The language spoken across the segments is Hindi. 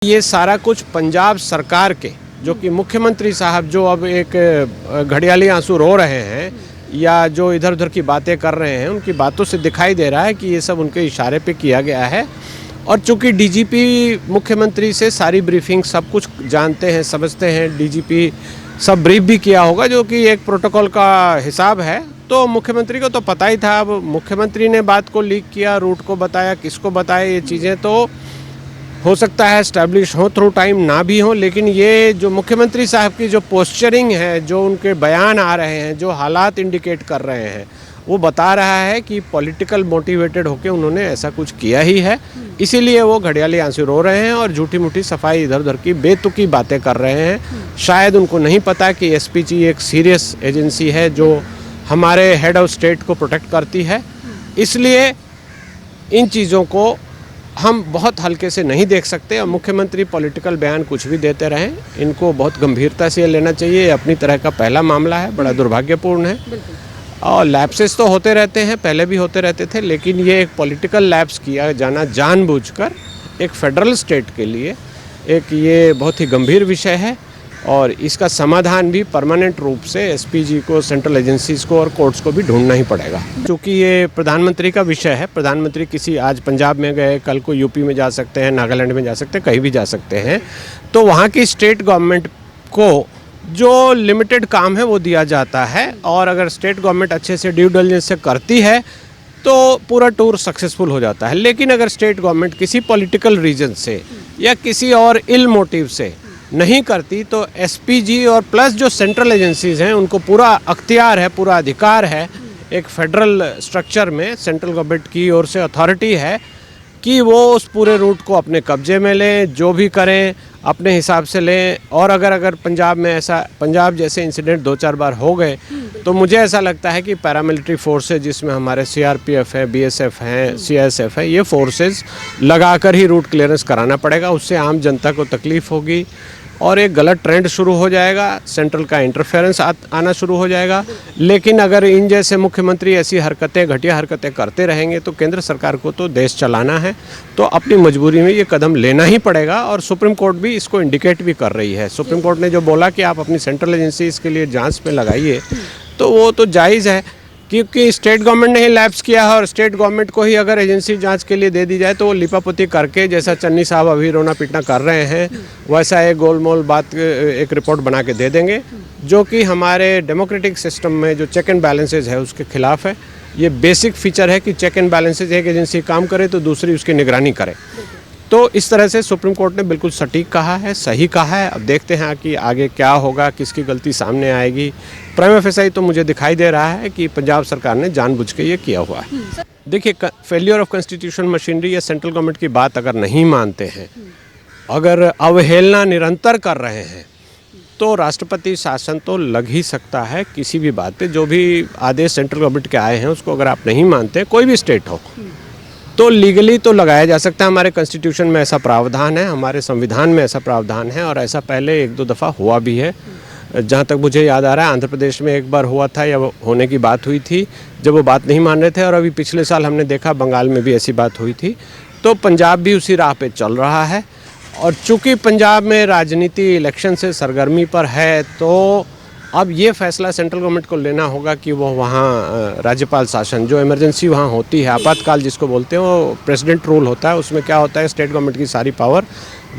ये सारा कुछ पंजाब सरकार के, जो कि मुख्यमंत्री साहब जो अब एक घड़ियाली आंसू रो रहे हैं या जो इधर उधर की बातें कर रहे हैं, उनकी बातों से दिखाई दे रहा है कि ये सब उनके इशारे पे किया गया है। और चूंकि डीजीपी मुख्यमंत्री से सारी ब्रीफिंग सब कुछ जानते हैं, समझते हैं, डीजीपी सब ब्रीफ भी किया होगा, जो कि एक प्रोटोकॉल का हिसाब है, तो मुख्यमंत्री को तो पता ही था। अब मुख्यमंत्री ने बात को लीक किया, रूट को बताया, किसको बताया, ये चीज़ें तो हो सकता है एस्टैब्लिश हो थ्रू टाइम, ना भी हो, लेकिन ये जो मुख्यमंत्री साहब की जो पोस्चरिंग है, जो उनके बयान आ रहे हैं, जो हालात इंडिकेट कर रहे हैं, वो बता रहा है कि पॉलिटिकल मोटिवेटेड होकर उन्होंने ऐसा कुछ किया ही है। इसीलिए वो घड़ियाली आंसू रो रहे हैं और झूठी मूठी सफाई इधर उधर की बेतुकी बातें कर रहे हैं। शायद उनको नहीं पता कि एसपीजी एक सीरियस एजेंसी है जो हमारे हेड ऑफ स्टेट को प्रोटेक्ट करती है। इसलिए इन चीज़ों को हम बहुत हल्के से नहीं देख सकते। और मुख्यमंत्री पॉलिटिकल बयान कुछ भी देते रहें, इनको बहुत गंभीरता से लेना चाहिए। ये अपनी तरह का पहला मामला है, बड़ा दुर्भाग्यपूर्ण है। और लैप्सेस तो होते रहते हैं, पहले भी होते रहते थे, लेकिन ये एक पॉलिटिकल लैप्स किया जाना जानबूझकर एक फेडरल स्टेट के लिए एक ये बहुत ही गंभीर विषय है। और इसका समाधान भी परमानेंट रूप से एसपीजी को, सेंट्रल एजेंसीज को और कोर्ट्स को भी ढूंढना ही पड़ेगा। क्योंकि ये प्रधानमंत्री का विषय है, प्रधानमंत्री किसी आज पंजाब में गए, कल को यूपी में जा सकते हैं, नागालैंड में जा सकते हैं, कहीं भी जा सकते हैं, तो वहाँ की स्टेट गवर्नमेंट को जो लिमिटेड काम है वो दिया जाता है। और अगर स्टेट गवर्नमेंट अच्छे से ड्यू डिलिजेंस से करती है तो पूरा टूर सक्सेसफुल हो जाता है। लेकिन अगर स्टेट गवर्नमेंट किसी पॉलिटिकल रीजन से या किसी और इल मोटिव से नहीं करती, तो एसपीजी और प्लस जो सेंट्रल एजेंसीज हैं उनको पूरा अख्तियार है, पूरा अधिकार है, एक फेडरल स्ट्रक्चर में सेंट्रल गवर्नमेंट की ओर से अथॉरिटी है कि वो उस पूरे रूट को अपने कब्जे में लें, जो भी करें अपने हिसाब से लें। और अगर पंजाब में ऐसा, पंजाब जैसे इंसिडेंट 2-4 बार हो गए, तो मुझे ऐसा लगता है कि पैरामिलिट्री फोर्सेज, जिसमें हमारे सीआरपीएफ है, बीएसएफ हैं, सीआईएसएफ है, ये फोर्सेज लगाकर ही रूट क्लियरेंस कराना पड़ेगा। उससे आम जनता को तकलीफ होगी और एक गलत ट्रेंड शुरू हो जाएगा, सेंट्रल का इंटरफेरेंस आना शुरू हो जाएगा। लेकिन अगर इन जैसे मुख्यमंत्री ऐसी हरकतें, घटिया हरकतें करते रहेंगे, तो केंद्र सरकार को तो देश चलाना है, तो अपनी मजबूरी में ये कदम लेना ही पड़ेगा। और सुप्रीम कोर्ट भी इसको इंडिकेट भी कर रही है। सुप्रीम कोर्ट ने जो बोला कि आप अपनी सेंट्रल एजेंसी इसके लिए जांच पे लगाइए, तो वो तो जायज़ है, क्योंकि स्टेट गवर्नमेंट ने ही लैप्स किया है। और स्टेट गवर्नमेंट को ही अगर एजेंसी जांच के लिए दे दी जाए, तो वो लिपापोती करके, जैसा चन्नी साहब अभी रोना पीटना कर रहे हैं, वैसा एक गोलमोल बात, एक रिपोर्ट बना के दे देंगे, जो कि हमारे डेमोक्रेटिक सिस्टम में जो चेक एंड बैलेंसेज है उसके खिलाफ है। ये बेसिक फीचर है कि चेक एंड बैलेंसेज, एक एजेंसी काम करे तो दूसरी उसकी निगरानी करे। तो इस तरह से सुप्रीम कोर्ट ने बिल्कुल सटीक कहा है, सही कहा है। अब देखते हैं कि आगे क्या होगा, किसकी गलती सामने आएगी। प्राइमा फेसाई तो मुझे दिखाई दे रहा है कि पंजाब सरकार ने जानबूझ के ये किया हुआ है। देखिए, फेलियर ऑफ कॉन्स्टिट्यूशन मशीनरी या सेंट्रल गवर्नमेंट की बात अगर नहीं मानते हैं, अगर अवहेलना निरंतर कर रहे हैं, तो राष्ट्रपति शासन तो लग ही सकता है किसी भी बात पे। जो भी आदेश सेंट्रल गवर्नमेंट के आए हैं उसको अगर आप नहीं मानते, कोई भी स्टेट हो, तो लीगली तो लगाया जा सकता है। हमारे कॉन्स्टिट्यूशन में ऐसा प्रावधान है, हमारे संविधान में ऐसा प्रावधान है, और ऐसा पहले 1-2 दफ़ा हुआ भी है। जहाँ तक मुझे याद आ रहा है, आंध्र प्रदेश में एक बार हुआ था, या होने की बात हुई थी, जब वो बात नहीं मान रहे थे। और अभी पिछले साल हमने देखा बंगाल में भी ऐसी बात हुई थी। तो पंजाब भी उसी राह पे चल रहा है। और चूँकि पंजाब में राजनीति इलेक्शन से सरगर्मी पर है, तो अब ये फैसला सेंट्रल गवर्नमेंट को लेना होगा कि वो वहाँ राज्यपाल शासन, जो इमरजेंसी वहाँ होती है, आपातकाल जिसको बोलते हैं, वो प्रेसिडेंट रूल होता है। उसमें क्या होता है, स्टेट गवर्नमेंट की सारी पावर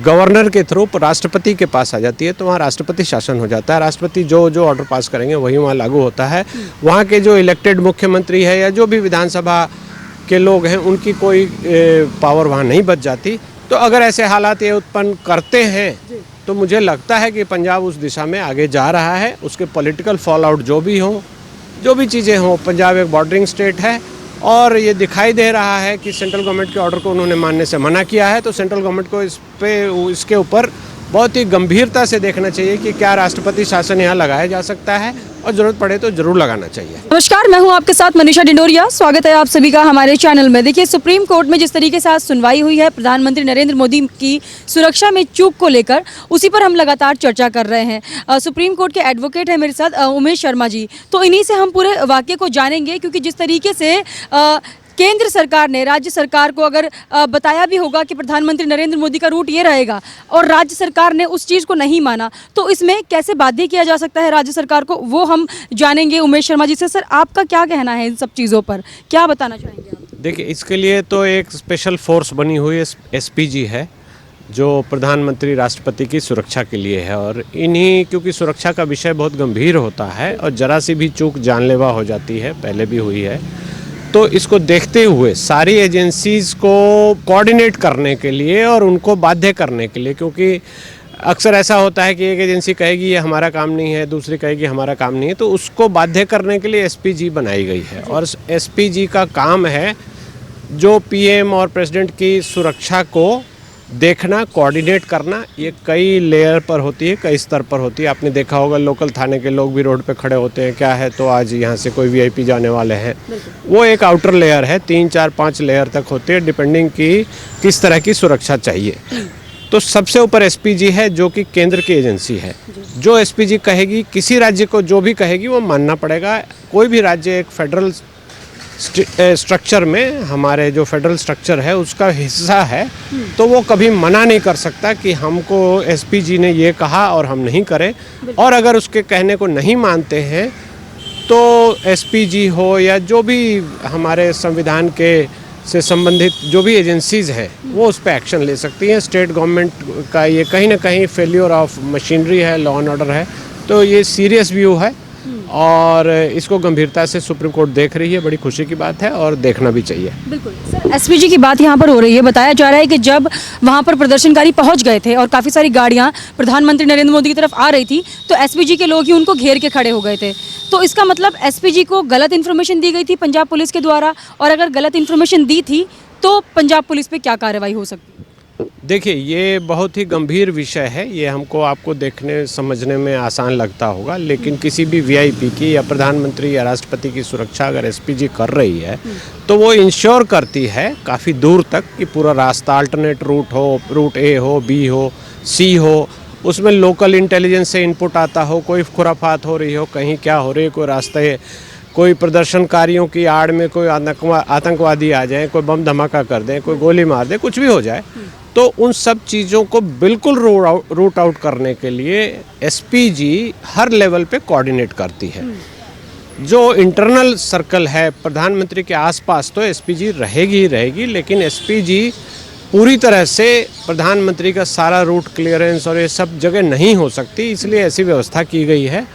गवर्नर के थ्रू राष्ट्रपति के पास आ जाती है, तो वहाँ राष्ट्रपति शासन हो जाता है। राष्ट्रपति जो जो ऑर्डर पास करेंगे वही वहाँ लागू होता है। वहाँ के जो इलेक्टेड मुख्यमंत्री है या जो भी विधानसभा के लोग हैं, उनकी कोई पावर वहाँ नहीं बच जाती। तो अगर ऐसे हालात ये उत्पन्न करते हैं, तो मुझे लगता है कि पंजाब उस दिशा में आगे जा रहा है। उसके पॉलिटिकल फॉल आउट जो भी हो, जो भी चीज़ें हों, पंजाब एक बॉर्डरिंग स्टेट है। और ये दिखाई दे रहा है कि सेंट्रल गवर्नमेंट के ऑर्डर को उन्होंने मानने से मना किया है। तो सेंट्रल गवर्नमेंट को इसके ऊपर बहुत ही गंभीरता से देखना चाहिए कि क्या राष्ट्रपति शासन यहाँ लगाया जा सकता है, और जरूरत पड़े तो जरूर लगाना चाहिए। नमस्कार, मैं हूं आपके साथ मनीषा डिंडोरिया। स्वागत है आप सभी का हमारे चैनल में। देखिए, सुप्रीम कोर्ट में जिस तरीके से आज सुनवाई हुई है प्रधानमंत्री नरेंद्र मोदी की सुरक्षा में चूक को लेकर, उसी पर हम लगातार चर्चा कर रहे हैं। सुप्रीम कोर्ट के एडवोकेट है मेरे साथ उमेश शर्मा जी, तो इन्हीं से हम पूरे वाक्य को जानेंगे। क्योंकि जिस तरीके से केंद्र सरकार ने राज्य सरकार को अगर बताया भी होगा कि प्रधानमंत्री नरेंद्र मोदी का रूट ये रहेगा और राज्य सरकार ने उस चीज़ को नहीं माना, तो इसमें कैसे बाध्य किया जा सकता है राज्य सरकार को, वो हम जानेंगे उमेश शर्मा जी से। सर, आपका क्या कहना है इन सब चीज़ों पर, क्या बताना चाहेंगे आप? देखिए, इसके लिए तो एक स्पेशल फोर्स बनी हुई एसपीजी है, जो प्रधानमंत्री राष्ट्रपति की सुरक्षा के लिए है। और इन्हीं, क्योंकि सुरक्षा का विषय बहुत गंभीर होता है और जरा सी भी चूक जानलेवा हो जाती है, पहले भी हुई है, तो इसको देखते हुए सारी एजेंसीज़ को कोऑर्डिनेट करने के लिए और उनको बाध्य करने के लिए, क्योंकि अक्सर ऐसा होता है कि एक एजेंसी कहेगी ये हमारा काम नहीं है, दूसरी कहेगी हमारा काम नहीं है, तो उसको बाध्य करने के लिए एसपीजी बनाई गई है। और एसपीजी का काम है जो पीएम और प्रेसिडेंट की सुरक्षा को देखना, कोऑर्डिनेट करना। ये कई लेयर पर होती है, कई स्तर पर होती है। आपने देखा होगा लोकल थाने के लोग भी रोड पे खड़े होते हैं, क्या है तो आज यहाँ से कोई वीआईपी जाने वाले हैं, वो एक आउटर लेयर है, 3 4 5 लेयर तक होती है, डिपेंडिंग की किस तरह की सुरक्षा चाहिए। तो सबसे ऊपर एसपीजी है जो कि केंद्र की एजेंसी है। जो एसपीजी कहेगी, किसी राज्य को जो भी कहेगी वो मानना पड़ेगा। कोई भी राज्य एक फेडरल स्ट्रक्चर में, हमारे जो फेडरल स्ट्रक्चर है उसका हिस्सा है, तो वो कभी मना नहीं कर सकता कि हमको एसपीजी ने ये कहा और हम नहीं करें। और अगर उसके कहने को नहीं मानते हैं तो एसपीजी हो या जो भी हमारे संविधान के से संबंधित जो भी एजेंसीज़ हैं वो उस पर एक्शन ले सकती हैं। स्टेट गवर्नमेंट का ये कहीं ना कहीं फेल्योर ऑफ मशीनरी है, लॉ एंड ऑर्डर है, तो ये सीरियस व्यू है और इसको गंभीरता से सुप्रीम कोर्ट देख रही है। बड़ी खुशी की बात है और देखना भी चाहिए। बिल्कुल सर, एसपीजी की बात यहाँ पर हो रही है। बताया जा रहा है कि जब वहाँ पर प्रदर्शनकारी पहुँच गए थे और काफ़ी सारी गाड़ियाँ प्रधानमंत्री नरेंद्र मोदी की तरफ आ रही थी, तो एसपीजी के लोग ही उनको घेर के खड़े हो गए थे। तो इसका मतलब एसपीजी को गलत इन्फॉर्मेशन दी गई थी पंजाब पुलिस के द्वारा, और अगर गलत इन्फॉर्मेशन दी थी तो पंजाब पुलिस पे क्या कार्रवाई हो सकती है? देखिए, ये बहुत ही गंभीर विषय है। ये हमको आपको देखने समझने में आसान लगता होगा, लेकिन किसी भी वीआईपी की या प्रधानमंत्री या राष्ट्रपति की सुरक्षा अगर एसपीजी कर रही है तो वो इंश्योर करती है काफ़ी दूर तक कि पूरा रास्ता, अल्टरनेट रूट हो, रूट ए हो, बी हो, सी हो, उसमें लोकल इंटेलिजेंस से इनपुट आता हो, कोई खुराफात हो रही हो, कहीं क्या हो रही है, कोई रास्ते, कोई प्रदर्शनकारियों की आड़ में कोई आतंकवादी आ जाए, कोई बम धमाका कर दें, कोई गोली मार दे, कुछ भी हो जाए, तो उन सब चीज़ों को बिल्कुल रूट आउट करने के लिए एसपीजी हर लेवल पे कोऑर्डिनेट करती है। जो इंटरनल सर्कल है प्रधानमंत्री के आसपास तो एसपीजी रहेगी ही रहेगी, लेकिन एसपीजी पूरी तरह से प्रधानमंत्री का सारा रूट क्लियरेंस और ये सब जगह नहीं हो सकती, इसलिए ऐसी व्यवस्था की गई है।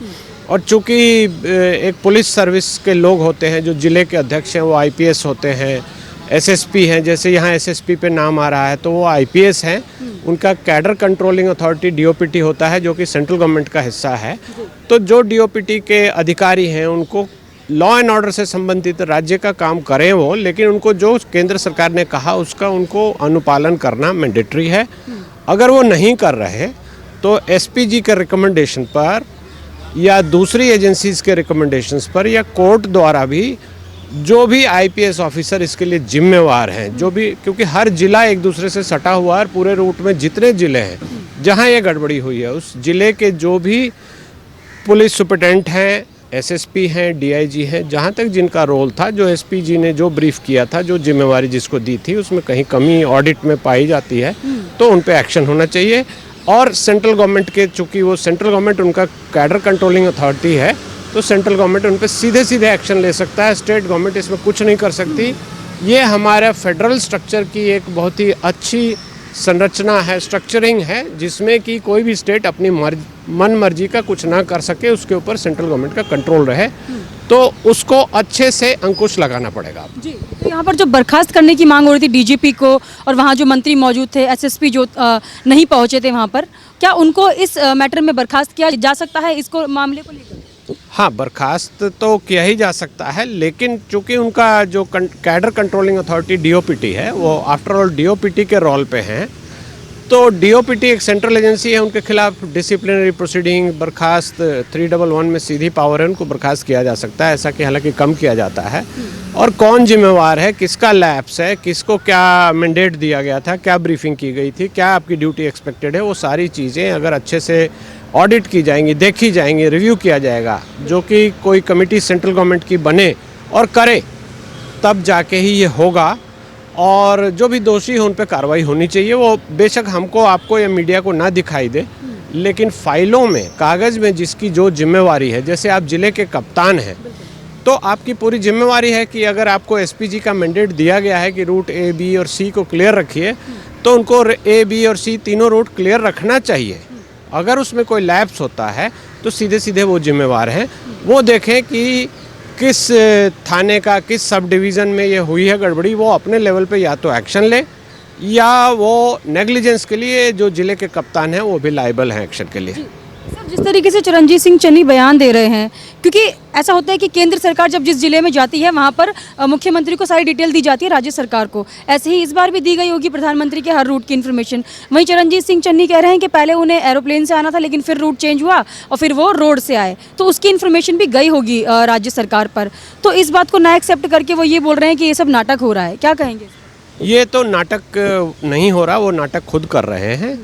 और चूँकि एक पुलिस सर्विस के लोग होते हैं, जो ज़िले के अध्यक्ष हैं वो आईपीएस होते हैं, एसएसपी हैं, जैसे यहाँ एसएसपी पे नाम आ रहा है तो वो आईपीएस हैं। उनका कैडर कंट्रोलिंग अथॉरिटी डीओपीटी होता है जो कि सेंट्रल गवर्नमेंट का हिस्सा है। तो जो डीओपीटी के अधिकारी हैं उनको लॉ एंड ऑर्डर से संबंधित राज्य का काम करें वो, लेकिन उनको जो केंद्र सरकार ने कहा उसका उनको अनुपालन करना मैंडेटरी है। अगर वो नहीं कर रहे तो एसपीजी के रिकमेंडेशन पर या दूसरी एजेंसीज के रिकमेंडेशंस पर या कोर्ट द्वारा भी जो भी आईपीएस ऑफिसर इसके लिए जिम्मेवार हैं, जो भी, क्योंकि हर जिला एक दूसरे से सटा हुआ है, पूरे रूट में जितने ज़िले हैं जहां ये गड़बड़ी हुई है उस ज़िले के जो भी पुलिस सुपरिटेंडेंट हैं, एसएसपी हैं, डीआईजी हैं, जहां तक जिनका रोल था, जो एसपीजी ने जो ब्रीफ किया था, जो जिम्मेवारी जिसको दी थी, उसमें कहीं कमी ऑडिट में पाई जाती है तो उन पर एक्शन होना चाहिए। और सेंट्रल गवर्नमेंट के, चूँकि वो सेंट्रल गवर्नमेंट उनका कैडर कंट्रोलिंग अथॉरिटी है, तो सेंट्रल गवर्नमेंट उन पर सीधे सीधे एक्शन ले सकता है। स्टेट गवर्नमेंट इसमें कुछ नहीं कर सकती। ये हमारा फेडरल स्ट्रक्चर की एक बहुत ही अच्छी संरचना है, स्ट्रक्चरिंग है, जिसमें कि कोई भी स्टेट अपनी मन मर्जी का कुछ ना कर सके, उसके ऊपर सेंट्रल गवर्नमेंट का कंट्रोल रहे, तो उसको अच्छे से अंकुश लगाना पड़ेगा जी। तो यहाँ पर जो बर्खास्त करने की मांग हो रही थी डीजीपी को, और वहाँ जो मंत्री मौजूद थे, एसएसपी जो नहीं पहुँचे थे वहाँ पर, क्या उनको इस मैटर में बर्खास्त किया जा सकता है इसको मामले को लेकर? हाँ, बर्खास्त तो किया ही जा सकता है, लेकिन चूंकि उनका जो कैडर कंट्रोलिंग अथॉरिटी डीओपीटी है वो आफ्टर ऑल डीओपीटी के रोल पे हैं, तो डीओपीटी एक सेंट्रल एजेंसी है, उनके खिलाफ डिसिप्लिनरी प्रोसीडिंग, बर्खास्त 311 में सीधी पावर है, उनको बर्खास्त किया जा सकता है, ऐसा कि हालांकि कम किया जाता है। और कौन जिम्मेवार है, किसका लैप्स है, किसको क्या मैंडेट दिया गया था, क्या ब्रीफिंग की गई थी, क्या आपकी ड्यूटी एक्सपेक्टेड है, वो सारी चीज़ें अगर अच्छे से ऑडिट की जाएंगी, देखी जाएंगी, रिव्यू किया जाएगा, जो कि कोई कमेटी सेंट्रल गवर्नमेंट की बने और करे, तब जाके ही ये होगा। और जो भी दोषी हो उन पे कार्रवाई होनी चाहिए। वो बेशक हमको, आपको या मीडिया को ना दिखाई दे, लेकिन फाइलों में, कागज़ में जिसकी जो जिम्मेवारी है, जैसे आप ज़िले के कप्तान हैं तो आपकी पूरी जिम्मेवारी है कि अगर आपको एसपीजी का मैंडेट दिया गया है कि रूट ए, बी और सी को क्लियर रखिए, तो उनको ए, बी और सी तीनों रूट क्लियर रखना चाहिए। अगर उसमें कोई लैप्स होता है तो सीधे सीधे वो जिम्मेवार हैं, वो देखें कि किस थाने का, किस सब डिवीज़न में ये हुई है गड़बड़ी, वो अपने लेवल पे या तो एक्शन ले, या वो नेग्लिजेंस के लिए जो ज़िले के कप्तान हैं वो भी लायबल हैं एक्शन के लिए। सर, जिस तरीके से चरणजीत सिंह चन्नी बयान दे रहे हैं, क्योंकि ऐसा होता है कि केंद्र सरकार जब जिस जिले में जाती है वहाँ पर मुख्यमंत्री को सारी डिटेल दी जाती है राज्य सरकार को। ऐसे ही इस बार भी दी गई होगी प्रधानमंत्री के हर रूट की इन्फॉर्मेशन। वहीं चरणजीत सिंह चन्नी कह रहे हैं कि पहले उन्हें एरोप्लेन से आना था, लेकिन फिर रूट चेंज हुआ और फिर वो रोड से आए, तो उसकी इन्फॉर्मेशन भी गई होगी राज्य सरकार पर। तो इस बात को ना एक्सेप्ट करके वो ये बोल रहे हैं कि ये सब नाटक हो रहा है, क्या कहेंगे? ये तो नाटक नहीं हो रहा, वो नाटक खुद कर रहे हैं।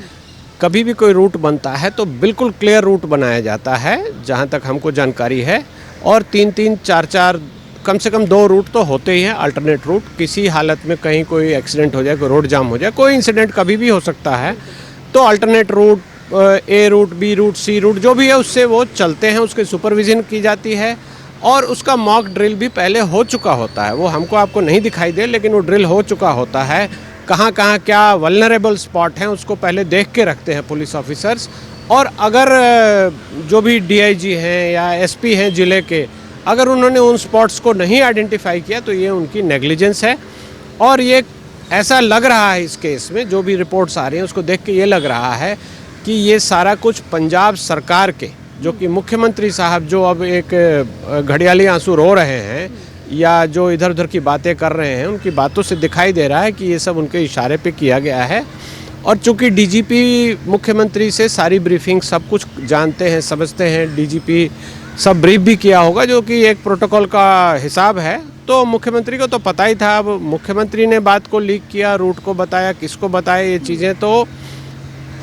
कभी भी कोई रूट बनता है तो बिल्कुल क्लियर रूट बनाया जाता है, जहाँ तक हमको जानकारी है। और 3-3, 4-4, कम से कम 2 रूट तो होते ही हैं, अल्टरनेट रूट। किसी हालत में कहीं कोई एक्सीडेंट हो जाए, कोई रोड जाम हो जाए, कोई इंसिडेंट कभी भी हो सकता है, तो अल्टरनेट रूट, ए रूट, बी रूट, सी रूट जो भी है उससे वो चलते हैं, उसकी सुपरविजन की जाती है। और उसका मॉक ड्रिल भी पहले हो चुका होता है, वो हमको आपको नहीं दिखाई दे, लेकिन वो ड्रिल हो चुका होता है। कहाँ कहाँ क्या वल्नरेबल स्पॉट हैं उसको पहले देख के रखते हैं पुलिस ऑफिसर्स। और अगर जो भी डीआईजी हैं या एसपी हैं ज़िले के, अगर उन्होंने उन स्पॉट्स को नहीं आइडेंटिफाई किया तो ये उनकी नेग्लिजेंस है। और ये ऐसा लग रहा है इस केस में, जो भी रिपोर्ट्स आ रही हैं उसको देख के ये लग रहा है कि ये सारा कुछ पंजाब सरकार के, जो कि मुख्यमंत्री साहब जो अब एक घड़ियाली आंसू रो रहे हैं या जो इधर उधर की बातें कर रहे हैं, उनकी बातों से दिखाई दे रहा है कि ये सब उनके इशारे पे किया गया है। और चूंकि डीजीपी मुख्यमंत्री से सारी ब्रीफिंग सब कुछ जानते हैं, समझते हैं, डीजीपी सब ब्रीफ भी किया होगा, जो कि एक प्रोटोकॉल का हिसाब है, तो मुख्यमंत्री को तो पता ही था। अब मुख्यमंत्री ने बात को लीक किया, रूट को बताया, किसको बताया, ये चीज़ें तो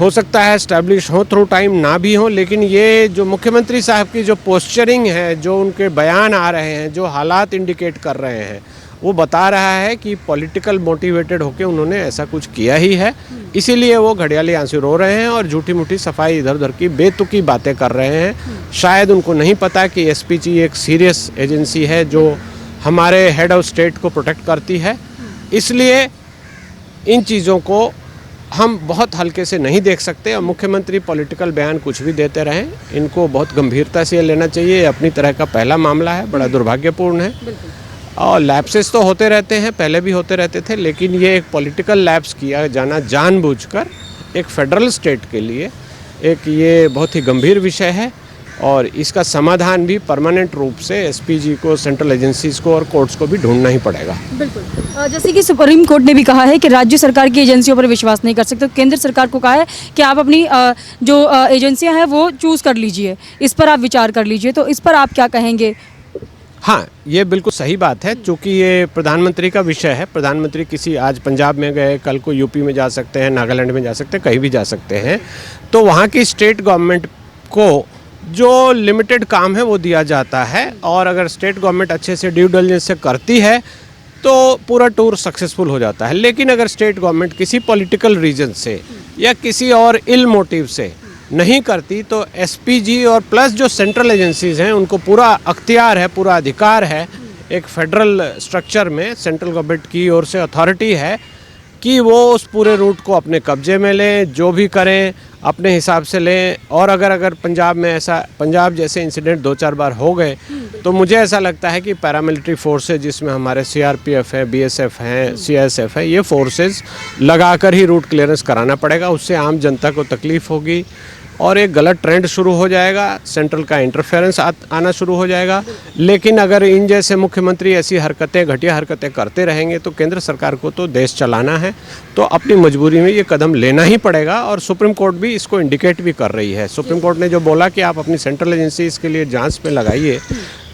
हो सकता है एस्टैब्लिश हो थ्रू टाइम, ना भी हो। लेकिन ये जो मुख्यमंत्री साहब की जो पोस्चरिंग है, जो उनके बयान आ रहे हैं, जो हालात इंडिकेट कर रहे हैं, वो बता रहा है कि पॉलिटिकल मोटिवेटेड होकर उन्होंने ऐसा कुछ किया ही है। इसीलिए वो घड़ियाली आंसू रो रहे हैं और झूठी मूठी सफाई इधर उधर की बेतुकी बातें कर रहे हैं। शायद उनको नहीं पता कि एसपीजी एक सीरियस एजेंसी है जो हमारे हेड ऑफ स्टेट को प्रोटेक्ट करती है। इसलिए इन चीज़ों को हम बहुत हल्के से नहीं देख सकते। और मुख्यमंत्री पॉलिटिकल बयान कुछ भी देते रहें, इनको बहुत गंभीरता से लेना चाहिए। अपनी तरह का पहला मामला है, बड़ा दुर्भाग्यपूर्ण है। और लैप्सेस तो होते रहते हैं, पहले भी होते रहते थे, लेकिन ये एक पॉलिटिकल लैप्स किया जाना जानबूझकर एक फेडरल स्टेट के लिए एक ये बहुत ही गंभीर विषय है। और इसका समाधान भी परमानेंट रूप से एसपीजी को, सेंट्रल एजेंसीज को और कोर्ट्स को भी ढूंढना ही पड़ेगा। बिल्कुल, जैसे कि सुप्रीम कोर्ट ने भी कहा है कि राज्य सरकार की एजेंसियों पर विश्वास नहीं कर सकते, तो केंद्र सरकार को कहा है कि आप अपनी जो एजेंसियां हैं वो चूज़ कर लीजिए, इस पर आप विचार कर लीजिए। तो इस पर आप क्या कहेंगे? हाँ, ये बिल्कुल सही बात है, चूँकि ये प्रधानमंत्री का विषय है। प्रधानमंत्री किसी, आज पंजाब में गए, कल को यूपी में जा सकते हैं, नागालैंड में जा सकते हैं, कहीं भी जा सकते हैं। तो वहाँ की स्टेट गवर्नमेंट को जो लिमिटेड काम है वो दिया जाता है। और अगर स्टेट गवर्नमेंट अच्छे से ड्यू डिलिजेंस से करती है तो पूरा टूर सक्सेसफुल हो जाता है। लेकिन अगर स्टेट गवर्नमेंट किसी पॉलिटिकल रीजन से या किसी और इल मोटिव से नहीं करती, तो एसपीजी और प्लस जो सेंट्रल एजेंसीज हैं उनको पूरा अख्तियार है, पूरा अधिकार है, एक फेडरल स्ट्रक्चर में सेंट्रल गवर्नमेंट की ओर से अथॉरिटी है कि वो उस पूरे रूट को अपने कब्जे में लें, जो भी करें अपने हिसाब से लें। और अगर पंजाब में ऐसा, पंजाब जैसे इंसिडेंट 2-4 बार हो गए, तो मुझे ऐसा लगता है कि पैरामिलिट्री फोर्सेज, जिसमें हमारे सीआरपीएफ है, बीएसएफ हैं, सीआईएसएफ है, ये फोर्सेज लगाकर ही रूट क्लियरेंस कराना पड़ेगा। उससे आम जनता को तकलीफ होगी और एक गलत ट्रेंड शुरू हो जाएगा, सेंट्रल का इंटरफेरेंस आना शुरू हो जाएगा। लेकिन अगर इन जैसे मुख्यमंत्री ऐसी हरकतें, घटिया हरकतें करते रहेंगे तो केंद्र सरकार को तो देश चलाना है, तो अपनी मजबूरी में ये कदम लेना ही पड़ेगा। और सुप्रीम कोर्ट भी इसको इंडिकेट भी कर रही है। सुप्रीम कोर्ट ने जो बोला कि आप अपनी सेंट्रल एजेंसी इसके लिए जांच पे लगाइए,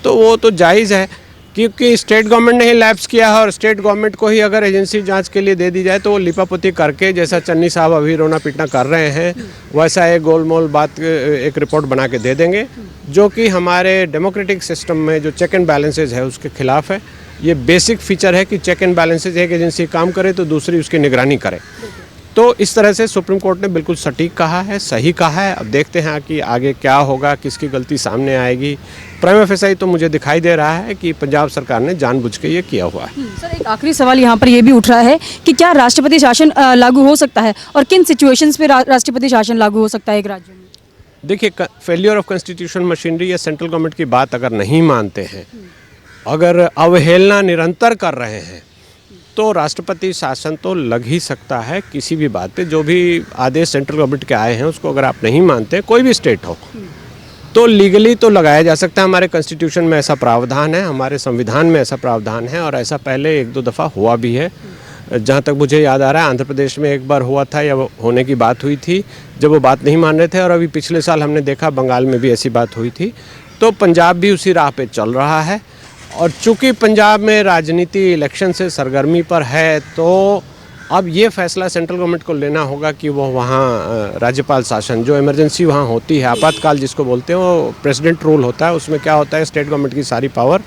तो वो तो जायज़ है। क्योंकि स्टेट गवर्नमेंट ने ही लैप्स किया है और स्टेट गवर्नमेंट को ही अगर एजेंसी जांच के लिए दे दी जाए तो वो लिपापोती करके, जैसा चन्नी साहब अभी रोना पीटना कर रहे हैं, वैसा एक गोलमोल बात एक रिपोर्ट बना के दे देंगे, जो कि हमारे डेमोक्रेटिक सिस्टम में जो चेक एंड बैलेंसेज है उसके खिलाफ है। ये बेसिक फीचर है कि चेक एंड बैलेंसेज, एक एजेंसी काम करे तो दूसरी उसकी निगरानी करे। तो इस तरह से सुप्रीम कोर्ट ने बिल्कुल सटीक कहा है, सही कहा है। अब देखते हैं कि आगे क्या होगा, किसकी गलती सामने आएगी। प्राइमा फेसाई तो मुझे दिखाई दे रहा है कि पंजाब सरकार ने जानबूझ के ये किया हुआ है। सर, एक आखिरी सवाल यहाँ पर ये भी उठ रहा है कि क्या राष्ट्रपति शासन लागू हो सकता है और किन सिचुएशंस पे राष्ट्रपति शासन लागू हो सकता है एक राज्य में? देखिए, फेलियर ऑफ कॉन्स्टिट्यूशन मशीनरी या सेंट्रल गवर्नमेंट की बात अगर नहीं मानते हैं, अगर अवहेलना निरंतर कर रहे हैं, तो राष्ट्रपति शासन तो लग ही सकता है किसी भी बात पे। जो भी आदेश सेंट्रल गवर्नमेंट के आए हैं उसको अगर आप नहीं मानते, कोई भी स्टेट हो, तो लीगली तो लगाया जा सकता है। हमारे कॉन्स्टिट्यूशन में ऐसा प्रावधान है, हमारे संविधान में ऐसा प्रावधान है, और ऐसा पहले 1-2 दफ़ा हुआ भी है। जहाँ तक मुझे याद आ रहा है, आंध्र प्रदेश में एक बार हुआ था या होने की बात हुई थी, जब वो बात नहीं मान रहे थे। और अभी पिछले साल हमने देखा बंगाल में भी ऐसी बात हुई थी। तो पंजाब भी उसी राह पे चल रहा है। और चूंकि पंजाब में राजनीति इलेक्शन से सरगर्मी पर है, तो अब ये फैसला सेंट्रल गवर्नमेंट को लेना होगा कि वो वहाँ राज्यपाल शासन, जो इमरजेंसी वहाँ होती है, आपातकाल जिसको बोलते हैं, वो प्रेसिडेंट रूल होता है। उसमें क्या होता है, स्टेट गवर्नमेंट की सारी पावर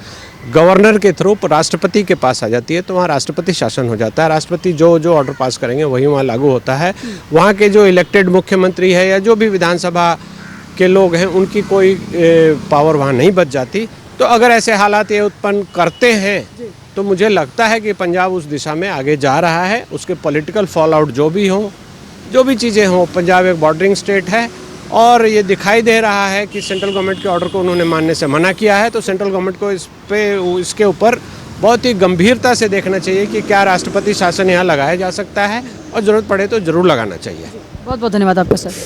गवर्नर के थ्रू राष्ट्रपति के पास आ जाती है, तो वहाँ राष्ट्रपति शासन हो जाता है। राष्ट्रपति जो ऑर्डर पास करेंगे वही वहाँ लागू होता है। वहाँ के जो इलेक्टेड मुख्यमंत्री है या जो भी विधानसभा के लोग हैं, उनकी कोई पावर वहाँ नहीं बच जाती। तो अगर ऐसे हालात ये उत्पन्न करते हैं, तो मुझे लगता है कि पंजाब उस दिशा में आगे जा रहा है। उसके पॉलिटिकल फॉल आउट जो भी हो, जो भी चीज़ें हों, पंजाब एक बॉर्डरिंग स्टेट है और ये दिखाई दे रहा है कि सेंट्रल गवर्नमेंट के ऑर्डर को उन्होंने मानने से मना किया है। तो सेंट्रल गवर्नमेंट को इसके ऊपर बहुत ही गंभीरता से देखना चाहिए कि क्या राष्ट्रपति शासन यहाँ लगाया जा सकता है, और ज़रूरत पड़े तो ज़रूर लगाना चाहिए। बहुत बहुत धन्यवाद आपका सर।